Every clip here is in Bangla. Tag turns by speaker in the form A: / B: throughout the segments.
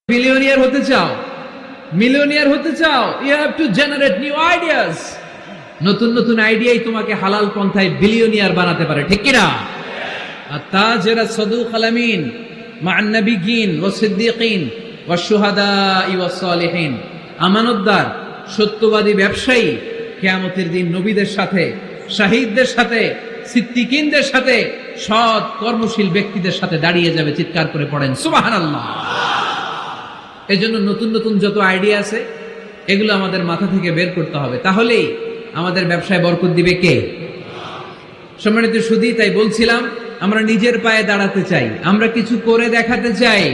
A: বিলিয়নিয়ার হতে চাও, মিলিয়নিয়ার হতে চাও, you have to generate new ideas. নতুন নতুন আইডিয়াই তোমাকে হালাল পন্থায় বিলিয়নিয়ার বানাতে পারে, ঠিক কিনা? আত-তাজিরা সাদুক আল-আমিন মা'আন নাবিয়্যিন ওয়াস সিদ্দীকিন ওয়াশ শুহাদা'i ওয়াস সালিহিন। আমানতদার সত্যবাদী ব্যবসায়ী কিয়ামতের দিন নবীদের সাথে, শাহীদদের সাথে, সিদ্দীকিনদের সাথে, সৎ কর্মশীল ব্যক্তিদের সাথে দাঁড়িয়ে যাবে। চিৎকার করে পড়েন সুবহানাল্লাহ। এজন্য নতুন নতুন যত আইডিয়া আছে এগুলো আমাদের মাথা থেকে বের করতে হবে, তাহলেই আমাদের ব্যবসায় বরকত দিবে কে? সম্মানিত সুধী, তাই বলছিলাম আমরা নিজের পায়ে দাঁড়াতে চাই, আমরা কিছু করে দেখাতে চাই,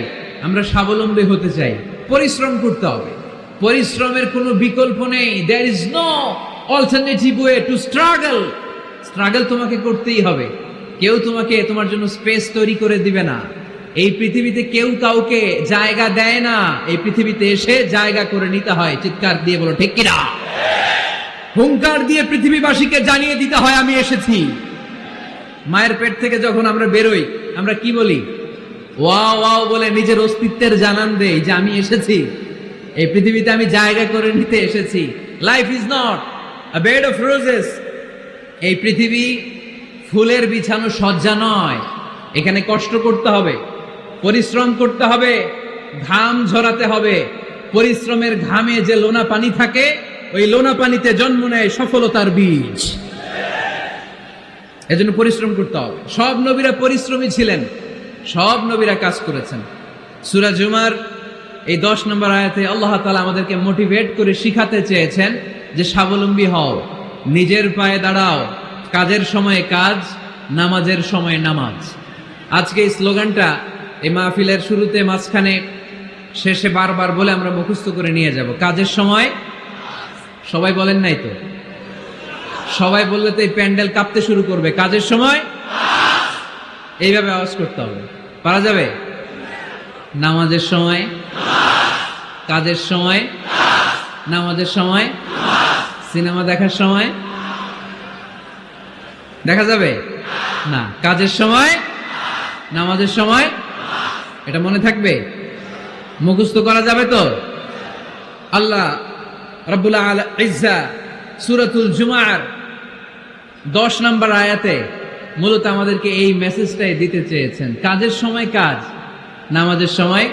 A: আমরা স্বাবলম্বী হতে চাই। পরিশ্রম করতে হবে, পরিশ্রমের কোনো বিকল্প নেই। There is no alternative way to struggle. Struggle তোমাকে করতেই হবে। কেউ তোমাকে তোমার জন্য স্পেস তৈরি করে দিবে না। এই পৃথিবীতে কেউ কাউকে জায়গা দেয় না, এই পৃথিবীতে এসে জায়গা করে নিতে হয়। চিৎকার দিয়ে বলো ঠিক কিনা? হুঙ্কার দিয়ে পৃথিবীবাসীকে জানিয়ে দিতে হয় আমি এসেছি। মায়ের পেট থেকে যখন আমরা বেরোই আমরা কি বলি? ওয়াও ওয়াও বলে নিজের অস্তিত্বের জানান দেই যে আমি এসেছি, এই পৃথিবীতে আমি জায়গা করে নিতে এসেছি। Life is not a bed of roses. এই পৃথিবী ফুলের বিছানো সজ্জা নয়। এখানে কষ্ট করতে হবে, পরিশ্রম করতে হবে, ঘাম ঝরাতে হবে। পরিশ্রমের ঘামে যে লোনা পানি থাকে, ওই লোনা পানিতে জন্ম নেয় সফলতার বীজ। এজন্য পরিশ্রম করতে হবে। সব নবীরা পরিশ্রমী ছিলেন, সব নবীরা কাজ করেছেন। সূরা জুমার এই 10 নম্বর আয়াতে আল্লাহ তাআলা আমাদেরকে মোটিভেট করে শিখাতে চেয়েছেন যে স্বাবলম্বী হও, নিজের পায়ে দাঁড়াও, কাজের সময় কাজ, নামাজের সময় নামাজ। আজকে এই স্লোগানটা এই মাহফিলের শুরুতে, মাঝখানে, শেষে বারবার বলে আমরা মুখস্থ করে নিয়ে যাব। কাজের সময়, সবাই বলেন নাই তো? সবাই বললে তো এই প্যান্ডেল কাঁপতে শুরু করবে। কাজের সময় এইভাবে আওয়াজ করতে হবে, পারা যাবে? নামাজের সময়, কাজের সময়, নামাজের সময়, সিনেমা দেখার সময় দেখা যাবে না? কাজের সময়, নামাজের সময়, এটা মনে থাকবে? মুখস্থ করা যাবে তো? আল্লাহ রাব্বুল ইজ্জা সূরাতুল জুমার 10 নম্বর আয়াতে মূলত আমাদেরকে এই মেসেজটাই দিতে চেয়েছেন। কাজের সময় কাজ, নামাজের সময়।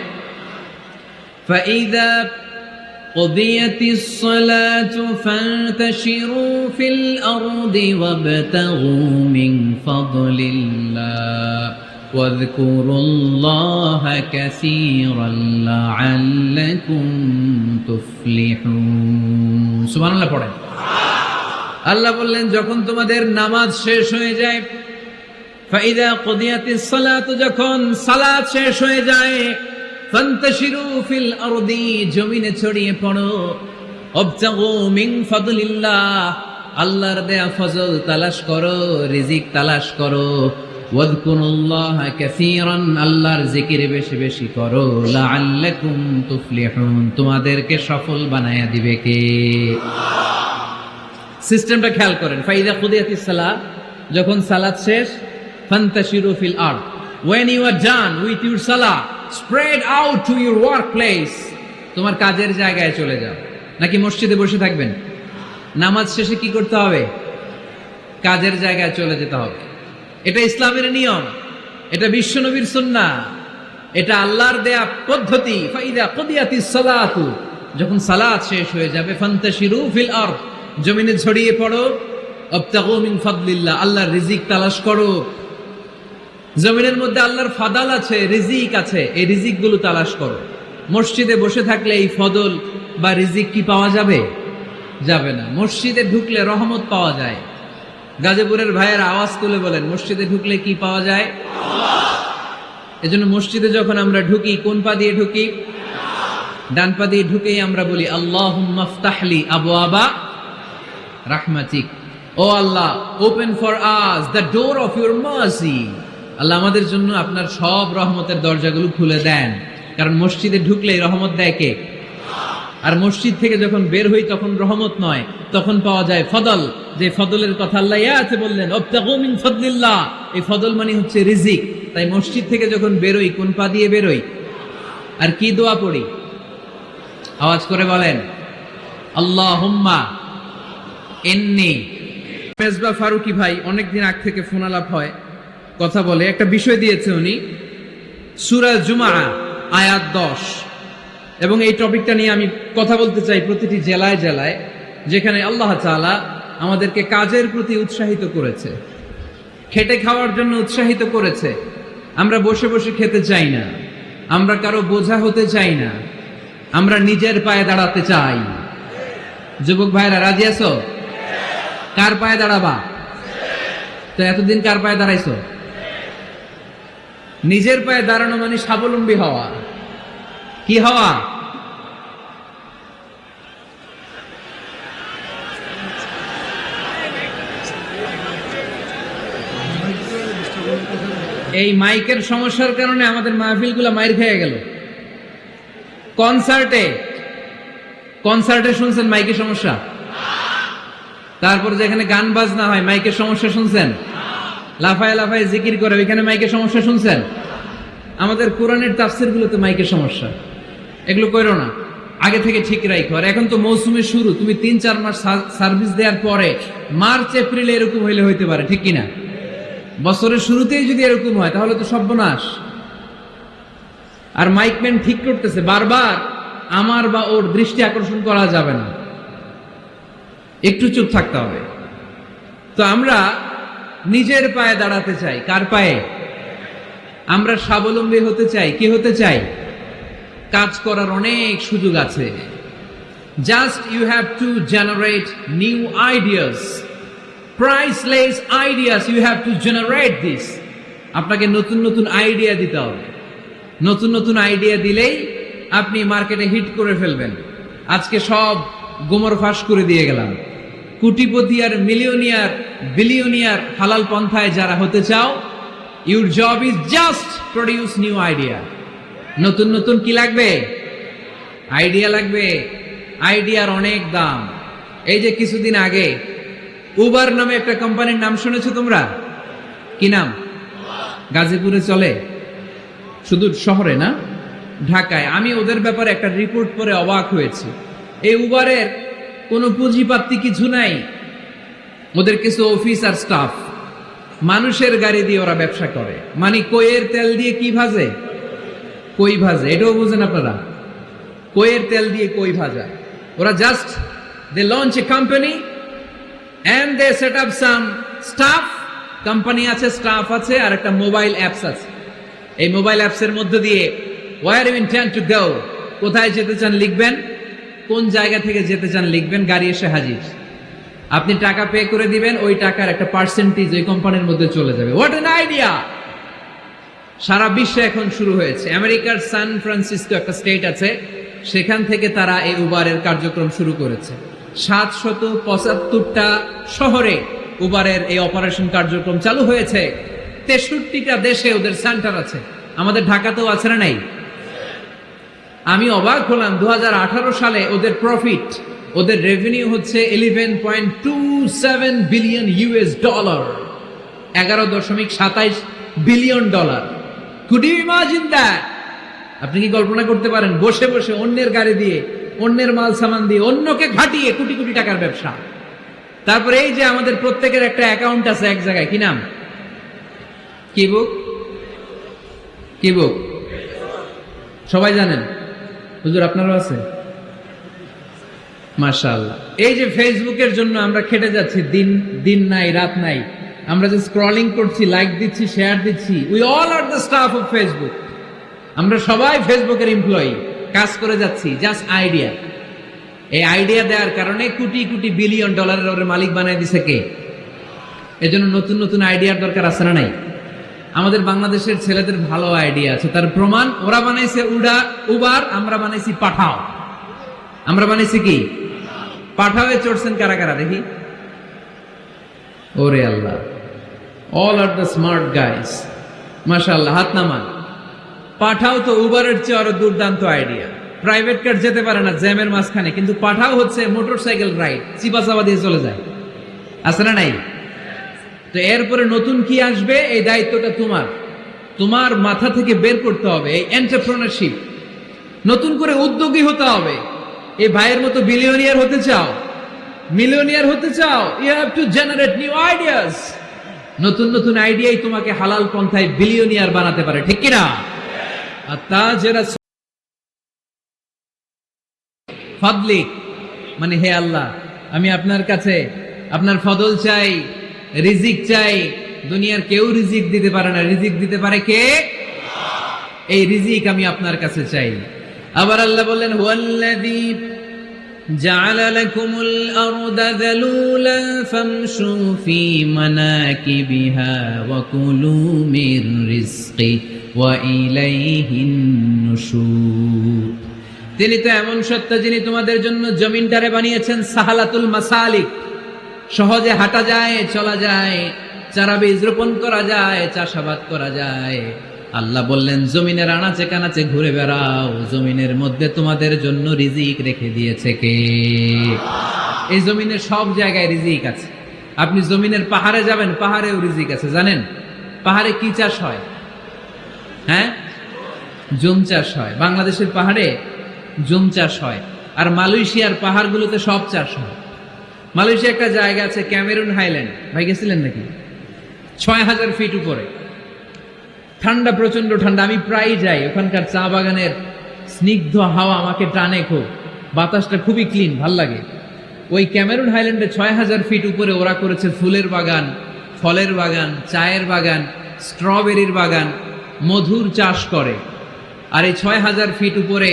A: ফাইযা قضيت الصلاة فانتشروا في الأرض وابتغوا من فضل الله واذكروا الله كثيرا لعلكم تفلحون। সুবহানাল্লাহ পড়েন। আল্লাহ বললেন যখন তোমাদের নামাজ শেষ হয়ে যায়, ফাইদা কুদিয়াতিস সালাতু, যখন সালাত শেষ হয়ে যায়, ফান্তাশিরু ফিল আরদি, জমিনে ছড়িয়ে পড়ো, ওয়াবতাগু মিন ফাদলিল্লাহ, আল্লাহর দেয়া ফজল তালাশ করো, রিজিক তালাশ করো, ওয়াযকুরুল্লাহা কাসীরান, আল্লাহর জিকির বেশি বেশি করো, লাআল্লাকুম তুফলিহুন, তোমাদেরকে সফল বানায়া দিবে কে? সিস্টেমটা খেয়াল করেন। ফাইদা কুদিয়াতিস সালাত, যখন সালাত শেষ, ফান্তাশিরু ফিল আরদ, when you are done with your salah, spread out to your workplace, তোমার কাজের জায়গায় চলে যাও। নাকি মসজিদে বসে থাকবেন? নামাজ শেষে কি করতে হবে? কাজের জায়গায় চলে যেতে হবে। এটা ইসলামের নিয়ম, এটা বিশ্বনবীর সুন্নাহ, এটা আল্লাহর দেয়া পদ্ধতি। ফাইদা কুদিয়াতিস সালাতু, যখন সালাত শেষ হয়ে যাবে, ফান্তাশিরু ফিল আরদ, জমিনে ছড়িয়ে পড়ো, ওয়াবতাগু মিন ফাদলিল্লাহ, আল্লাহর রিজিক তালাশ করো। জমিনের মধ্যে আল্লাহর ফাদাল আছে, রিজিক আছে, এই রিজিক গুলো তালাশ করো। মসজিদে বসে থাকলে এই ফদল বা রিজিক কি পাওয়া যাবে? যাবে না। মসজিদে ঢুকলে রহমত পাওয়া যায়। গাজীপুরের ভাইয়ের আওয়াজ তুলে বলেন, মসজিদে ঢুকলে কি পাওয়া যায়? এজন্য মসজিদে যখন আমরা ঢুকি, কোন পা দিয়ে ঢুকি? ডান পা দিয়ে ঢুকেই আমরা বলি আল্লাহুম্মা ইফতাহলি আবওয়াবা রাহমাতিক, O Allah, open for us the door of your mercy. Allah আমাদের জন্য আপনার সব রহমতের দরজাগুলো খুলে দেন। কারণ মসজিদে ঢুকলেই রহমত দেয় কে? আর মসজিদ থেকে যখন বের হই তখন রহমত নয়, তখন পাওয়া যায় ফদল। যে ফদলের কথা আল্লাহ ইয়াতে বললেন, ওয়াবতাগু মিন ফাদলিল্লাহ, এই ফদল মানে হচ্ছে রিজিক। তাই মসজিদ থেকে যখন বেরোই কোন পা দিয়ে বেরোই? আর কি দোয়া পড়ি? আওয়াজ করে বলেন, আল্লাহুম্মা ইন্নী। মেজবা ফারুকি ভাই অনেকদিন আগ থেকে ফোন আলাপ হয়, কথা বলে, একটা বিষয় দিয়েছে উনি, সূরা জুমআ আয়াত 10, এবং এই টপিকটা নিয়ে আমি কথা বলতে চাই। প্রতিটি জেলায় জেলায় যেখানে আল্লাহ তাআলা আমাদেরকে কাজের প্রতি উৎসাহিত করেছে, খেটে খাওয়ার জন্য উৎসাহিত করেছে, আমরা বসে বসে খেতে চাই না, আমরা কারো বোঝা হতে চাই না, আমরা নিজের পায়ে দাঁড়াতে চাই। যুবক ভাইরা রাজি আছো? কার পায়ে দাঁড়াবা? তো এতদিন কার পায়ে দাঁড়াইছো? নিজের পায়ে দাঁড়ানো মানে স্বাবলম্বী হওয়া। কি হওয়া? এই মাইকের সমস্যার কারণে আমাদের মাহফিলগুলো মাইর খেয়ে গেল। কনসার্টে শুনছেন মাইকের সমস্যা? তারপর যেখানে গান বাজনা হয় মাইকের সমস্যা শুনছেন? লাফায় লাফায় জিকির করে ওইখানে মাইকের সমস্যা শুনছেন? আমাদের কোরআনের তাফসির গুলোতে মাইকের সমস্যা। এগুলো কইরো না, আগে থেকে ঠিক রাখো। আর এখন তো মৌসুমের শুরু, তুমি 3-4 মাস সার্ভিস দেওয়ার পরে মার্চ এপ্রিলে এরকম হইতে পারে, ঠিক কিনা? বছরের শুরুতেই যদি এরকম হয় তাহলে তো সর্বনাশ। আর মাইকম্যান ঠিক করতেছে বারবার, আমার বা ওর দৃষ্টি আকর্ষণ করা যাবে না, একটু চুপ থাকতে হবে। তো আমরা নিজের পায়ে দাঁড়াতে চাই। কার পায়ে? আমরা স্বাবলম্বী হতে চাই। কি হতে চাই? কাজ করার অনেক সুযোগ আছে। Just you have to generate new ideas, priceless ideas, you have to generate this. আপনাকে নতুন নতুন আইডিয়া দিতে হবে। নতুন নতুন আইডিয়া দিলেই আপনি মার্কেটে হিট করে ফেলবেন। আজকে সব গোমর ফাঁস করে দিয়ে গেলাম। কোটিপতি আর মিলিয়নিয়ার, বিলিয়নিয়ার হালাল পন্থায় যারা হতে চাও, your job is just produce new idea. নতুন নতুন কি লাগবে? আইডিয়া লাগবে। আইডিয়ার অনেক দাম। এই যে কিছুদিন আগে উবার নামে একটা কোম্পানির নাম শুনেছো তোমরা? কি নাম? গাজীপুরে চলে, শুধু শহরে না, ঢাকায়। আমি ওদের ব্যাপারে একটা রিপোর্ট পড়ে অবাক হয়েছি। এই উবারের কোনো পুঁজিপাতি কিছু নাই, ওদের কিছু অফিস আর স্টাফ। মানুষের গাড়ি দিয়ে ওরা ব্যবসা করে। মানে কইয়ের তেল দিয়ে কি ভাজে? কই ভাজে। এটাও বুঝেন আপনারা? কইয়ের তেল দিয়ে কই ভাজা। ওরা just they launch a company and they set up some staff, company আছে, স্টাফ আছে, আর একটা মোবাইল অ্যাপস আছে। এই মোবাইল অ্যাপসের মধ্যে দিয়ে where you intend to go, কোথায় যেতে চান লিখবেন, কোন জায়গা থেকে যেতে চান লিখবেন, গাড়ি এসে হাজির। আপনি টাকা পে করে দিবেন, ওই টাকার একটা পার্সেন্টেজ ওই কোম্পানির মধ্যে চলে যাবে। What an idea! সারা বিশ্বে এখন শুরু হয়েছে। আমেরিকার সান ফ্রান্সিসকো একটা স্টেট আছে, সেখান থেকে তারা এই উবারের কার্যক্রম শুরু করেছে। 775টা শহরে উবারের এই অপারেশন কার্যক্রম চালু হয়েছে। 63টা দেশে ওদের সেন্টার আছে। আমাদের ঢাকাতেও আছে না নাই? আমি অবাক হলাম, 2018 সালে ওদের প্রফিট, ওদের রেভিনিউ হচ্ছে $11.27 billion, $11.27 billion. Could you imagine that? আপনি কি কল্পনা করতে পারেন? বসে বসে অন্যের গাড়ি দিয়ে, অন্যের মাল সামান দিয়ে, অন্যকে ঘাটিয়ে কোটি কোটি টাকার ব্যবসা। তারপরে এই যে আমাদের প্রত্যেকের একটা অ্যাকাউন্ট আছে এক জায়গায়, কি নাম? কি বুক? কি বুক? সবাই জানেন? হুজুর আপনারও আছে? মাশাআল্লাহ। এই যে ফেসবুকের জন্য আমরা খেটে যাচ্ছি, দিন নাই রাত নাই, আমরা যে স্ক্রলিং করছি, লাইক দিচ্ছি, শেয়ার দিচ্ছি, we all are the staff of Facebook. আমরা সবাই ফেসবুকের এমপ্লয়ি, কাজ করে যাচ্ছি। Just idea. এই আইডিয়া দেওয়ার কারণে কোটি কোটি বিলিয়ন ডলারের ওর মালিক বানায় দিছে কে? এজন্য নতুন নতুন আইডিয়ার দরকার আছে না নাই? আমাদের বাংলাদেশের ছেলেদের ভালো আইডিয়া আছে, তার প্রমাণ ওরা বানাইছে উবার, আমরা বানাইছি পাঠাও। আমরা বানাইছি কি? পাঠাওয়ে চড়ছেন কারা কারা দেখি? ওরে Allah, all are the smart guys, মাশাআল্লাহ, হাত নামান। পাঠাও তো উবারের চেয়ে আরো দুর্দান্ত আইডিয়া। প্রাইভেট কার যেতে পারে না জ্যামের মাঝখানে, কিন্তু পাঠাও হচ্ছে মোটরসাইকেল রাইড, চিপাচাপা দিয়ে চলে যায়। আছে না নাই? তো এরপরে নতুন কি আসবে, এই দায়িত্বটা তোমার। তোমার মাথা থেকে বের করতে হবে এই এন্টারপ্রেনারশিপ। নতুন করে উদ্যোগী হতে হবে। এই ভাইয়ের মতো বিলিয়নিয়ার হতে চাও, মিলিয়নিয়ার হতে চাও, you have to generate new ideas. নতুন নতুন আইডিয়াই তোমাকে হালাল পন্থায় বিলিয়নিয়ার বানাতে পারে, ঠিক কিনা? আর তা যারা ফদলিক মানে হে আল্লাহ, আমি আপনার কাছে আপনার ফদল চাই, রিজিক চাই। দুনিয়ার কেউ রিজিক দিতে পারে না, রিজিক দিতে পারে কে? এই রিজিক আমি আপনার কাছে চাই। আবার আল্লাহ বললেন হুয়াল্লাযী জাআলা লাকুমুল আরদা যালুলান ফামশু ফি মানাকিবিহা ওয়া কুলু মির রিজকি ওয়া ইলাইহিন নুশুর। তিনি তো এমন সত্তা যিনি তোমাদের জন্য জমিনটারে বানিয়েছেন সাহালাতুল মাসালিক, সহজে হাঁটা যায়, চলা যায়, চারা বীজ রোপণ করা যায়, চাষাবাদ করা যায়। আল্লাহ বললেন জমিনের আনাচে কানাচে ঘুরে বেড়াও, জমিনের মধ্যে তোমাদের জন্য রিজিক রেখে দিয়েছে কে? এই জমিনের সব জায়গায় রিজিক আছে। আপনি জমিনের পাহাড়ে যাবেন, পাহাড়েও রিজিক আছে। জানেন পাহাড়ে কি চাষ হয়? হ্যাঁ, জুম চাষ হয়। বাংলাদেশের পাহাড়ে জুম চাষ হয়, আর মালয়েশিয়ার পাহাড়গুলোতে সব চাষ হয়। মালয়েশিয়া একটা জায়গা আছে ক্যামেরুন হাইল্যান্ড, ভাই গেছিলেন নাকি? ৬,০০০ ফিট উপরে, ঠান্ডা, প্রচন্ড ঠান্ডা। আমি প্রায় যাই, ওখানকার চা বাগানের স্নিগ্ধ হাওয়া আমাকে টানে খুব, বাতাসটা খুবই ক্লিন, ভাল লাগে। ওই ক্যামেরুন হাইল্যান্ডে ৬,০০০ ফিট উপরে ওরা করেছে ফুলের বাগান, ফলের বাগান, চায়ের বাগান, স্ট্রবেরির বাগান, মধুর চাষ করে। আর এই ৬,০০০ ফিট উপরে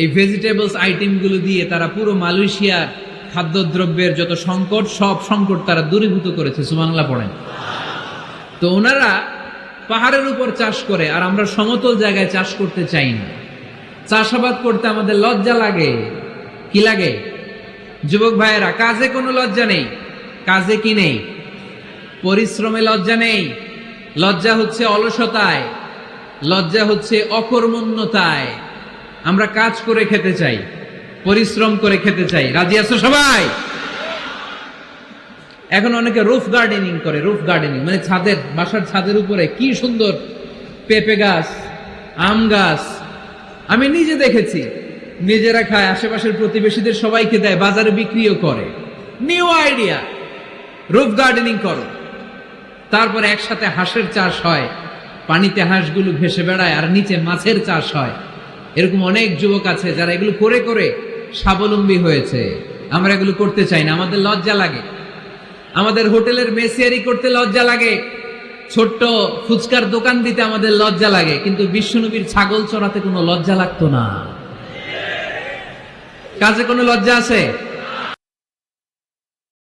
A: এই ভেজিটেবলস আইটেমগুলো দিয়ে তারা পুরো মালয়েশিয়ার খাদ্যদ্রব্যের যত সংকট, সব সংকট তারা দূরীভূত করেছে। সুবহানাল্লাহ পড়েন। তো ওনারা পাহাড়ের উপর চাষ করে, আর আমরা সমতল জায়গায় চাষ করতে চাই না। চাষাবাদ করতে আমাদের লজ্জা লাগে। কি লাগে? যুবক ভাইয়েরা, কাজে কোনো লজ্জা নেই। কাজে কি নেই? পরিশ্রমে লজ্জা নেই। লজ্জা হচ্ছে অলসতায়, লজ্জা হচ্ছে অকর্মণ্যতায়। আমরা কাজ করে খেতে চাই, পরিশ্রম করে খেতে চাই। রাজি আছো সবাই? এখন অনেকে রুফ গার্ডেনিং করে। রুফ গার্ডেনিং মানে ছাদের, বাসার ছাদের উপরে কি সুন্দর পেঁপে গাছ, আম গাছ। আমি নিজে দেখেছি, নিজেরা খায়, আশেপাশের প্রতিবেশীদের সবাইকে দেয়, বাজারে বিক্রিও করে। নিউ আইডিয়া, রুফ গার্ডেনিং করো। তারপর একসাথে হাঁসের চাষ হয়, পানিতে হাঁসগুলো ভেসে বেড়ায়, আর নিচে মাছের চাষ হয়। এরকম অনেক যুবক আছে যারা এগুলো করে করে স্বাবলম্বী হয়েছে। আমরা এগুলো করতে চাই না, আমাদের লজ্জা লাগে। আমাদের হোটেলের মেসিয়ারি করতে লজ্জা লাগে, ছোট্ট ফুচকার দোকান দিতে আমাদের লজ্জা লাগে, কিন্তু বিশ্বনবীর ছাগল চড়াতে কোনো লজ্জা লাগতো না। কাজে কোনো লজ্জা আছে?